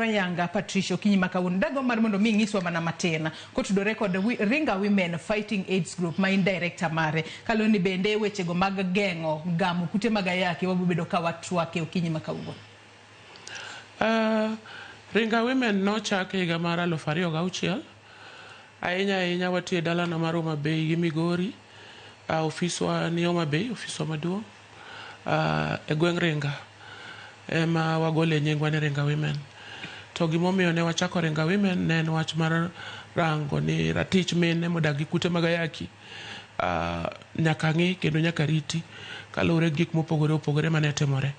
Yanga Patricia Okinyi makawuono dago mar mondo mi ngiswa mana matena kotudore kod Ringa Women Fighting AIDS Group ma in director mare kaloni bende wechego mag gengo gamo kute mag ayaki wabobedo ka watwake Okinyi makawuono. Ringa Women no chake higa mar 2006 ahinya watie dalano mar Homa Bay gi Migori. Ofiswa ni Homa Bay, ofiswa maduong' e gweng' Ringa ema wagole nyingwa ni Ringa Women. To gimomiyo ne wachako Ringa Women ne en wach mar rango ni ratich mine modak gi kute mag ayaki nyaka ng'i kendo nyaka riti kaluwore gik mopogore opogore mane timore.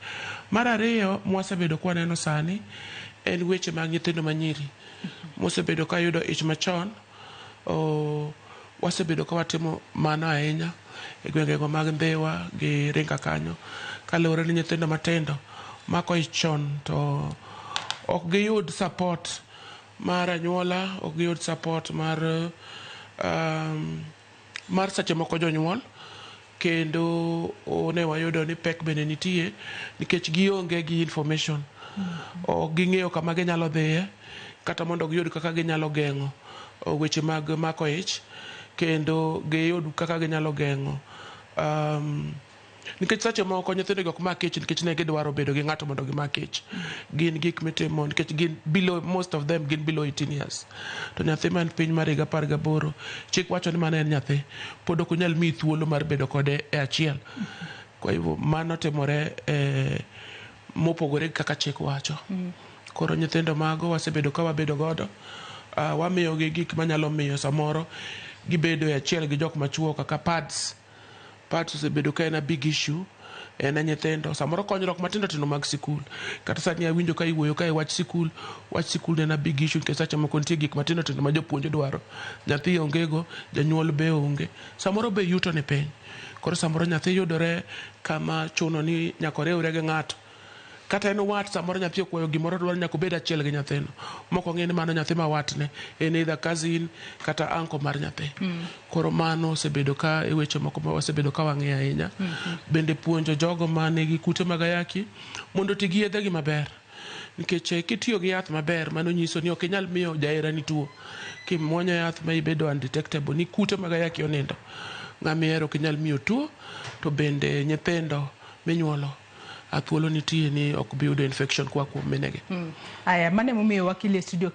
Mar ariyo mwasebedo kwa neno sani en weche mag nyithindo manyiri mosebedo ka yudo ich machon. Wasebedo ka watimo mano ahinya e gwengego mag Mbewa gi Ringa kanyo kaluwore ni nyithindo matindo mako ich chon to ok giyud support mar anyuola, ok giyud support mar seche moko jonyuol, kendo ne wayudo ni pek bende nitie nikech gionge gi information. Ok ging'eyo kama ginyalo dhiye kata mondo giyud kaka ginyalo geng'o weche mag mako ich, kendo giyud kaka ginyalo geng'o nikech seche moko nyithindo ok mak ich nikech ne gidwaro bedo gi ng'ato mondo gimak ich. Gin gik mitimo nikech gin below, most of them gin below 18 years. To nyathi man piny mar higa 18 chik wacho ni mano en nyathi pod ok onyal miyi thuolo mar bedo kode e achiel. Kwa hivyo mano timore mopogore kaka chik wacho. Koro nyithindo mago wasebedo ka wabedo godo, wamiyogi gik manyalo miyo samoro gibedo e achiel gi jok machuo kaka pads osebedo ka en a big issue en nyithindo samoro konyruok matindo tindo mag sikul. Kata sani awinjo ka iwuoyo ka wach sikul en a big issue nikech seche moko nitie gik matindo tindo ma jopuonj dwaro, nyathi ongego, janyuol be onge, samoro be yuto ni piny. Koro samoro nyathi yudore kama chuno ni nyaka oriwre gi ng'ato, kata en wat samoro nyathi okwayo gimoro dwaro nyaka obed achiel gi nyathino moko ng'e ni mano nyathi ma watne en either cousin kata uncle mar nyathi. Koro mano osebedo ka e weche moko ma wasebedo ka wang'e ahinya. Bende puonjo jogo manigi kute mag ayaki mondo ti gi yedhegi maber, nikech kitiyo gi yath maber mano nyiso ni ok inyal miyo jaherani tuo. Kimuonyo yath ma ibedo undetectable ni kute mag ayaki onindo, ng'amihero ok inyal miyo tuo. To bende nyithindo minyuolo thuolo nitie ni ok bi yudo infection kwa kuom minegi. Aya mane momiyo wakili e studio